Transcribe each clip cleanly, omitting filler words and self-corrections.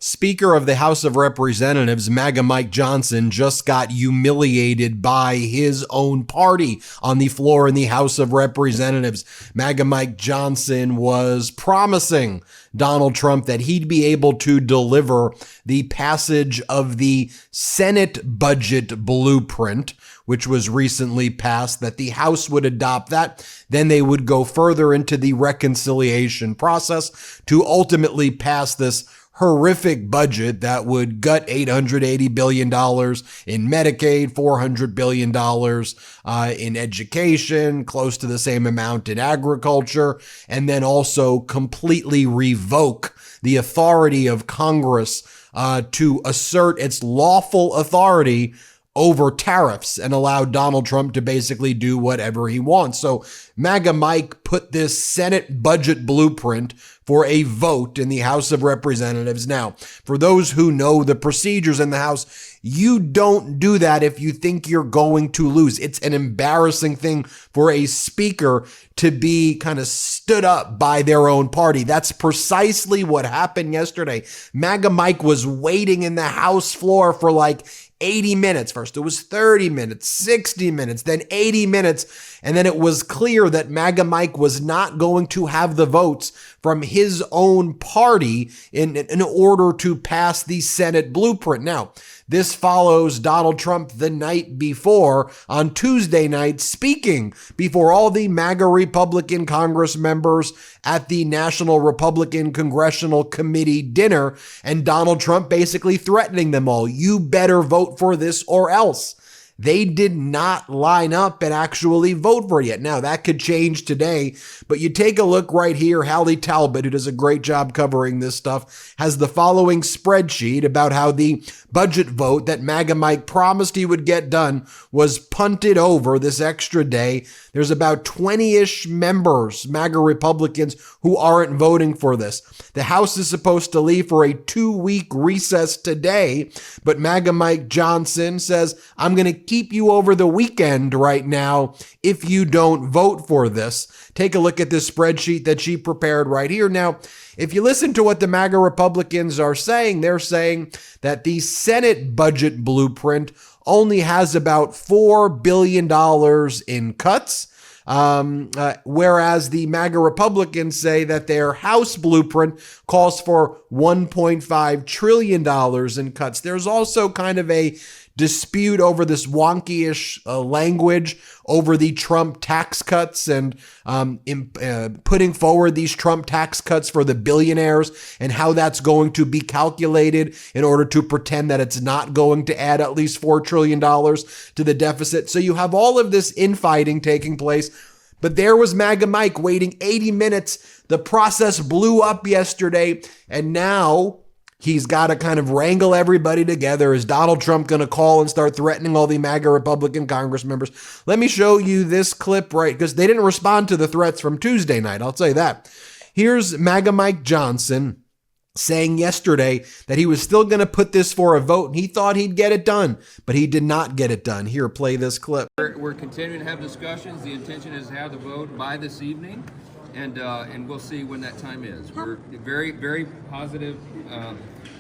Speaker of the House of Representatives, MAGA Mike Johnson, just got humiliated by his own party on the floor in the House of Representatives. MAGA Mike Johnson was promising Donald Trump that he'd be able to deliver the passage of the Senate budget blueprint, which was recently passed, that the House would adopt that. Then they would go further into the reconciliation process to ultimately pass this horrific budget that would gut $880 billion in Medicaid, $400 billion in education, close to the same amount in agriculture, and then also completely revoke the authority of Congress to assert its lawful authority over tariffs and allow Donald Trump to basically do whatever he wants. So MAGA Mike put this Senate budget blueprint for a vote in the House of Representatives. Now, for those who know the procedures in the House, you don't do that if you think you're going to lose. It's an embarrassing thing for a speaker to be kind of stood up by their own party. That's precisely what happened yesterday. MAGA Mike was waiting in the House floor for like 80 minutes. First, it was 30 minutes, 60 minutes, then 80 minutes. And then it was clear that MAGA Mike was not going to have the votes from his own party in order to pass the Senate blueprint. Now, this follows Donald Trump the night before, on Tuesday night, speaking before all the MAGA Republican Congress members at the National Republican Congressional Committee dinner, and Donald Trump basically threatening them all. You better vote for this or else. They did not line up and actually vote for it yet. Now, that could change today, but you take a look right here. Hallie Talbot, who does a great job covering this stuff, has the following spreadsheet about how the budget vote that MAGA Mike promised he would get done was punted over this extra day. There's about 20-ish members, MAGA Republicans, who aren't voting for this. The House is supposed to leave for a 2-week recess today, but MAGA Mike Johnson says, I'm going to keep you over the weekend right now if you don't vote for this. Take a look at this spreadsheet that she prepared right here. Now, if you listen to what the MAGA Republicans are saying, they're saying that the Senate budget blueprint only has about $4 billion in cuts, whereas the MAGA Republicans say that their House blueprint calls for $1.5 trillion in cuts. There's also kind of a dispute over this wonky-ish language over the Trump tax cuts and putting forward these Trump tax cuts for the billionaires and how that's going to be calculated in order to pretend that it's not going to add at least $4 trillion to the deficit. So you have all of this infighting taking place. But there was MAGA Mike waiting 80 minutes. The process blew up yesterday, and now he's got to kind of wrangle everybody together. Is Donald Trump going to call and start threatening all the MAGA Republican Congress members? Let me show you this clip, right? Because they didn't respond to the threats from Tuesday night. I'll tell you that. Here's MAGA Mike Johnson saying yesterday that he was still going to put this for a vote, and he thought he'd get it done, but he did not get it done. Here, play this clip. We're continuing to have discussions. The intention is to have the vote by this evening. And we'll see when that time is. We're very, very positive,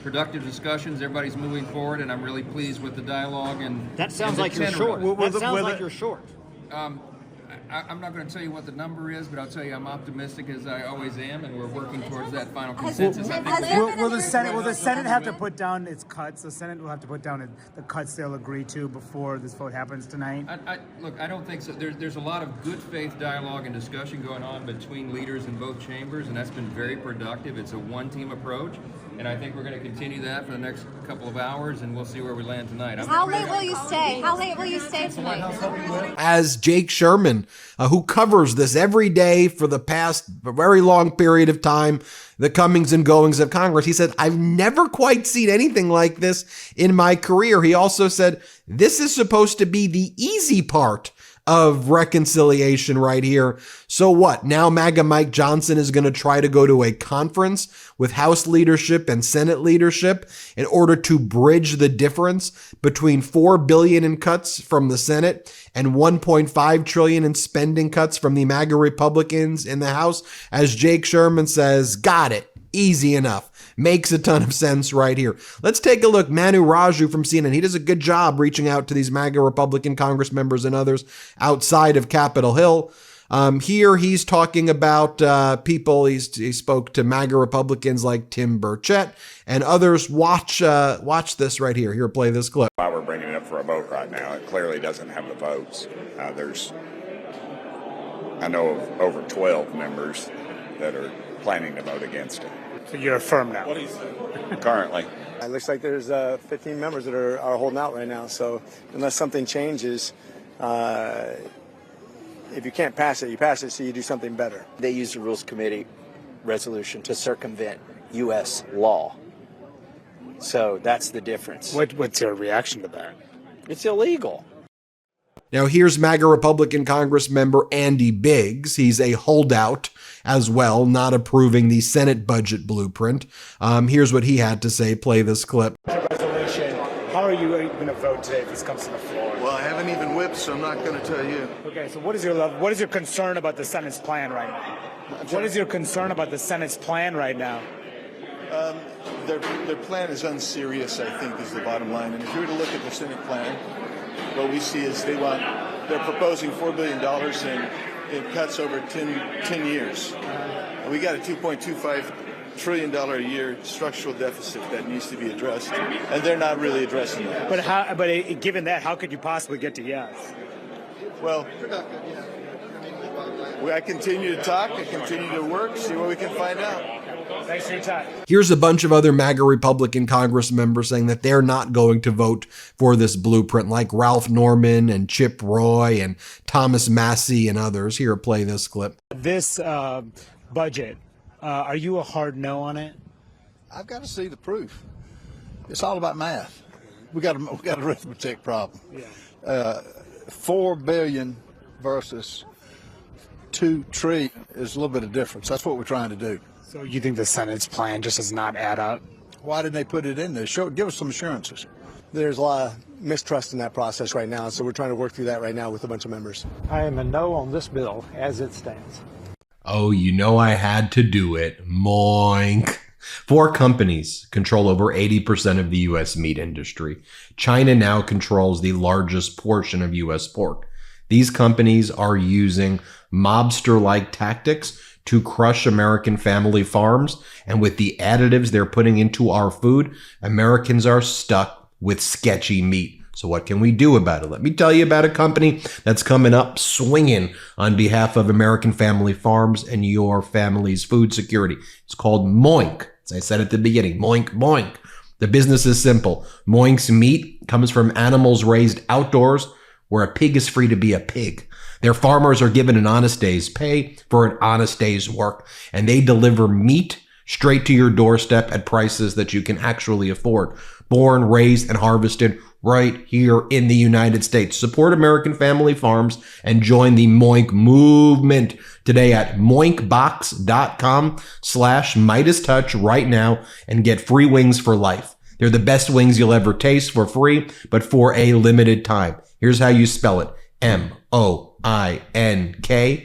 productive discussions. Everybody's moving forward, and I'm really pleased with the dialogue. And that sounds like you're short. That sounds like you're short. I'm not going to tell you what the number is, but I'll tell you I'm optimistic as I always am, and we're working towards that final consensus. Will the Senate have to put down its cuts? The Senate will have to put down the cuts they'll agree to before this vote happens tonight? Look, I don't think so. There's a lot of good faith dialogue and discussion going on between leaders in both chambers, and that's been very productive. It's a one-team approach, and I think we're going to continue that for the next couple of hours, and we'll see where we land tonight. How late will you stay? How late will you stay tonight? As Jake Sherman, who covers this every day for the past very long period of time, the comings and goings of Congress, he said, I've never quite seen anything like this in my career. He also said, this is supposed to be the easy part of reconciliation right here. So what? Now MAGA Mike Johnson is going to try to go to a conference with House leadership and Senate leadership in order to bridge the difference between $4 billion in cuts from the Senate and $1.5 trillion in spending cuts from the MAGA Republicans in the House. As Jake Sherman says, got it. Easy enough. Makes a ton of sense right here. Let's take a look. Manu Raju from CNN. He does a good job reaching out to these MAGA Republican Congress members and others outside of Capitol Hill. Here he's talking about people. He spoke to MAGA Republicans like Tim Burchett and others. Watch this right here. Here, play this clip. Why we're bringing it up for a vote right now? It clearly doesn't have the votes. I know of over 12 members that are planning to vote against it. So you're firm now. Currently. It looks like there's 15 members that are holding out right now. So unless something changes, if you can't pass it, you pass it so you do something better. They used the Rules Committee resolution to circumvent U.S. law. So that's the difference. What's your reaction to that? It's illegal. Now here's MAGA Republican Congress member Andy Biggs. He's a holdout as well, not approving the Senate budget blueprint. Here's what he had to say. Play this clip. Resolution. How are you going to vote today if this comes to the floor? Well, I haven't even whipped, so I'm not going to tell you. Okay, so what is your concern about the Senate's plan right now? What is your concern about the Senate's plan right now? Their plan is unserious, I think, is the bottom line. And if you were to look at the Senate plan, what we see is they're proposing $4 billion in cuts over 10 years. And we got a $2.25 trillion a year structural deficit that needs to be addressed, and they're not really addressing that. But given that, how could you possibly get to yes? Well, I continue to talk, I continue to work, see what we can find out. Thanks for your time. Here's a bunch of other MAGA Republican Congress members saying that they're not going to vote for this blueprint, like Ralph Norman and Chip Roy and Thomas Massey and others. Here, play this clip. This budget, are you a hard no on it? I've got to see the proof. It's all about math. We got an arithmetic problem. Yeah. 4 billion versus 2 trillion is a little bit of difference. That's what we're trying to do. So you think the Senate's plan just does not add up? Why didn't they put it in there? Give us some assurances. There's a lot of mistrust in that process right now, so we're trying to work through that right now with a bunch of members. I am a no on this bill as it stands. Oh, you know I had to do it. Moink. 4 companies control over 80% of the U.S. meat industry. China now controls the largest portion of U.S. pork. These companies are using mobster-like tactics to crush American family farms. And with the additives they're putting into our food, Americans are stuck with sketchy meat. So what can we do about it? Let me tell you about a company that's coming up swinging on behalf of American family farms and your family's food security. It's called Moink. As I said at the beginning, Moink, Moink. The business is simple. Moink's meat comes from animals raised outdoors where a pig is free to be a pig. Their farmers are given an honest day's pay for an honest day's work, and they deliver meat straight to your doorstep at prices that you can actually afford. Born, raised, and harvested right here in the United States. Support American family farms and join the Moink movement today at moinkbox.com/MeidasTouch right now and get free wings for life. They're the best wings you'll ever taste for free, but for a limited time. Here's how you spell it. MOINK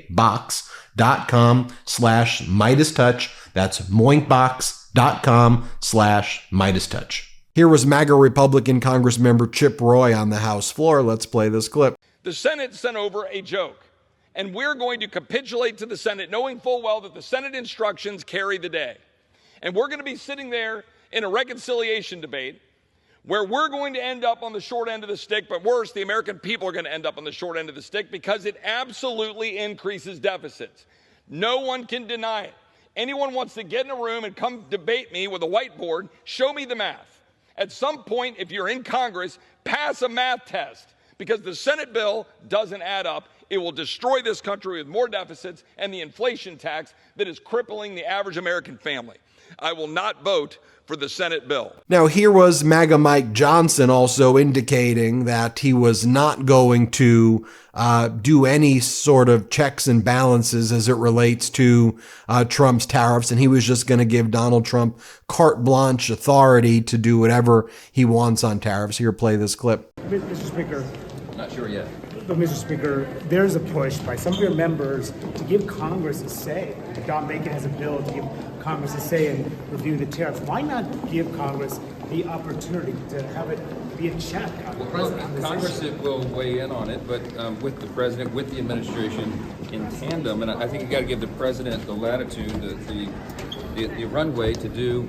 box.com/MeidasTouch. That's moinkbox.com/MeidasTouch. Here was MAGA Republican Congress member Chip Roy on the House floor. Let's play this clip. The Senate sent over a joke, and we're going to capitulate to the Senate, knowing full well that the Senate instructions carry the day. And we're going to be sitting there in a reconciliation debate where we're going to end up on the short end of the stick, but worse, the American people are going to end up on the short end of the stick because it absolutely increases deficits. No one can deny it. Anyone wants to get in a room and come debate me with a whiteboard, show me the math. At some point, if you're in Congress, pass a math test because the Senate bill doesn't add up. It will destroy this country with more deficits and the inflation tax that is crippling the average American family. I will not vote for the Senate bill. Now, here was MAGA Mike Johnson also indicating that he was not going to do any sort of checks and balances as it relates to Trump's tariffs, and he was just going to give Donald Trump carte blanche authority to do whatever he wants on tariffs. Here, play this clip. Mr. Speaker. Not sure yet. But Mr. Speaker, there's a push by some of your members to give Congress a say. Don Bacon has a bill to give Congress a say in reviewing the tariffs. Why not give Congress the opportunity to have it be a check on the president on this Congress issue? will weigh in on it, but with the president, with the administration in tandem, and I think you got to give the president the latitude, the runway to do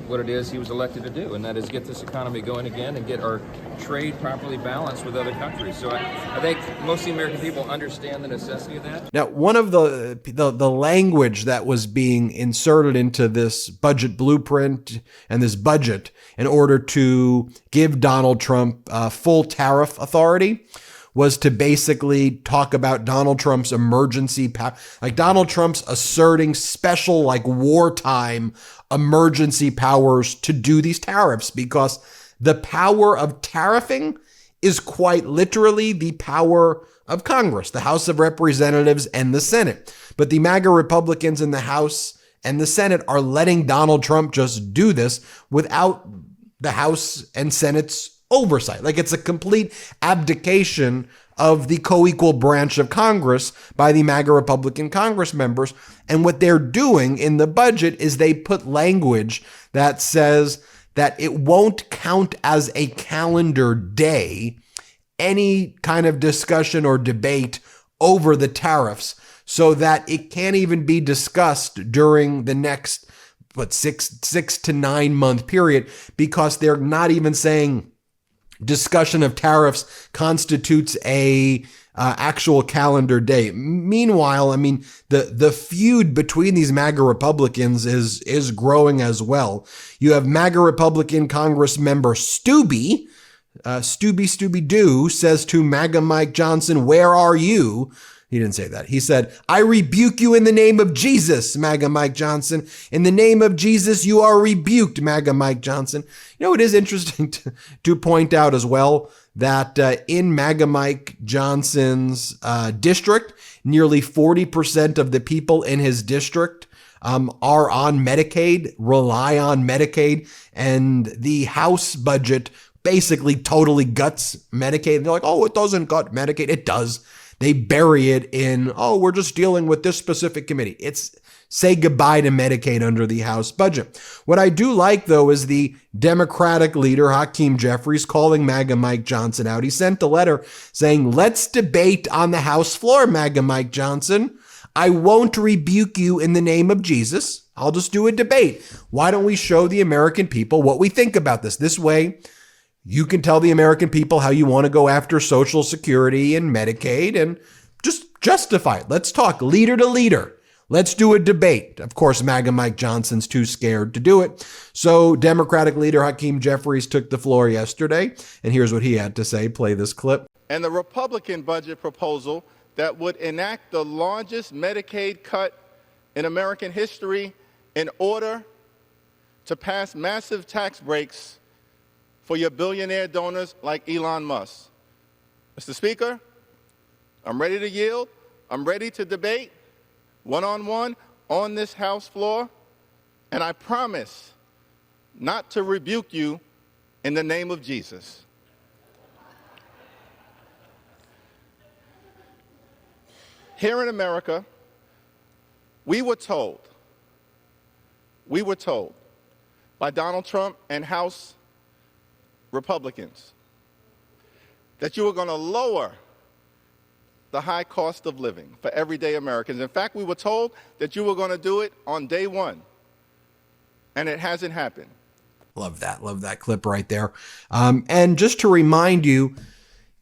what it is he was elected to do, and that is get this economy going again and get our trade properly balanced with other countries. So I think most of the American people understand the necessity of that. Now, one of the language that was being inserted into this budget blueprint and this budget in order to give Donald Trump full tariff authority was to basically talk about Donald Trump's emergency power, like Donald Trump's asserting special, like wartime emergency powers to do these tariffs, because the power of tariffing is quite literally the power of Congress, the House of Representatives and the Senate. But the MAGA Republicans in the House and the Senate are letting Donald Trump just do this without the House and Senate's oversight. Like, it's a complete abdication of the co-equal branch of Congress by the MAGA Republican Congress members. And what they're doing in the budget is they put language that says that it won't count as a calendar day any kind of discussion or debate over the tariffs, so that it can't even be discussed during the next, 6 to 9 month period, because they're not even saying discussion of tariffs constitutes a actual calendar day. Meanwhile, I mean, the feud between these MAGA Republicans is growing as well. You have MAGA Republican Congress member Stubby Doo says to MAGA Mike Johnson, "Where are you?" He didn't say that. He said, "I rebuke you in the name of Jesus, MAGA Mike Johnson. In the name of Jesus, you are rebuked, MAGA Mike Johnson." You know, it is interesting to point out as well that in MAGA Mike Johnson's district, nearly 40% of the people in his district are on Medicaid, rely on Medicaid, and the House budget basically totally guts Medicaid. And they're like, "Oh, it doesn't gut Medicaid." It does. They bury it in, "Oh, we're just dealing with this specific committee." It's say goodbye to Medicaid under the House budget. What I do like, though, is the Democratic leader, Hakeem Jeffries, calling MAGA Mike Johnson out. He sent a letter saying, "Let's debate on the House floor, MAGA Mike Johnson. I won't rebuke you in the name of Jesus. I'll just do a debate. Why don't we show the American people what we think about this? This way, you can tell the American people how you want to go after Social Security and Medicaid and just justify it. Let's talk leader to leader. Let's do a debate." Of course, MAGA Mike Johnson's too scared to do it. So Democratic leader Hakeem Jeffries took the floor yesterday, and here's what he had to say. Play this clip. And the Republican budget proposal that would enact the largest Medicaid cut in American history in order to pass massive tax breaks for your billionaire donors like Elon Musk. Mr. Speaker, I'm ready to yield. I'm ready to debate one-on-one on this House floor, and I promise not to rebuke you in the name of Jesus. Here in America, we were told by Donald Trump and House Republicans that you were going to lower the high cost of living for everyday Americans. In fact, we were told that you were going to do it on day one, and it hasn't happened. Love that clip right there. And just to remind you,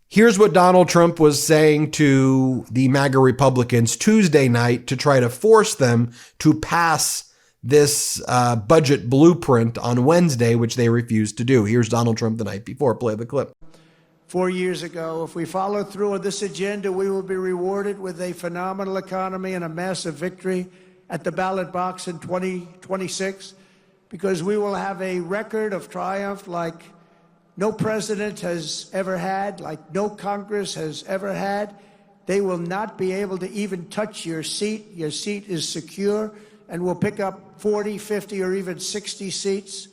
here's what Donald Trump was saying to the MAGA Republicans Tuesday night to try to force them to pass this budget blueprint on Wednesday, which they refused to do. Here's Donald Trump the night before. Play the clip. 4 years ago, if we follow through on this agenda, we will be rewarded with a phenomenal economy and a massive victory at the ballot box in 2026, because we will have a record of triumph like no president has ever had, like no Congress has ever had. They will not be able to even touch your seat. Your seat is secure, and we'll pick up 40, 50, or even 60 seats,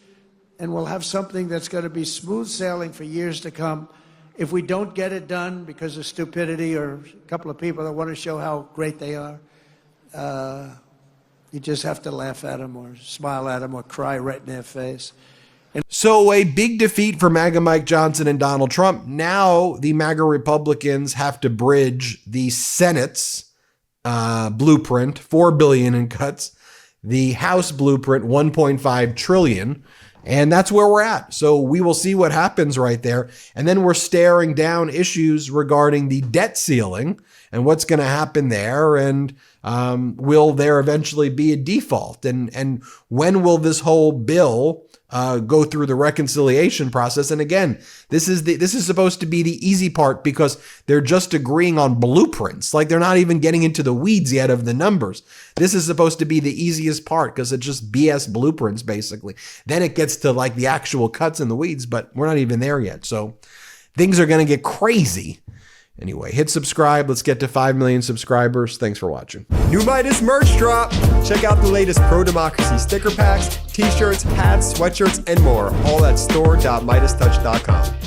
and we'll have something that's going to be smooth sailing for years to come. If we don't get it done because of stupidity or a couple of people that want to show how great they are, you just have to laugh at them or smile at them or cry right in their face. So a big defeat for MAGA Mike Johnson and Donald Trump. Now the MAGA Republicans have to bridge the Senate's blueprint, $4 billion in cuts, the House blueprint, $1.5 trillion. And that's where we're at. So we will see what happens right there. And then we're staring down issues regarding the debt ceiling and what's going to happen there. And will there eventually be a default? And when will this whole bill go through the reconciliation process? And again, this is supposed to be the easy part because they're just agreeing on blueprints. Like they're not even getting into the weeds yet of the numbers. This is supposed to be the easiest part because it's just BS blueprints basically. Then it gets to like the actual cuts in the weeds, but we're not even there yet. So things are going to get crazy. Anyway, hit subscribe. Let's get to 5 million subscribers. Thanks for watching. New Meidas merch drop. Check out the latest pro-democracy sticker packs, t-shirts, hats, sweatshirts, and more. All at store.MeidasTouch.com.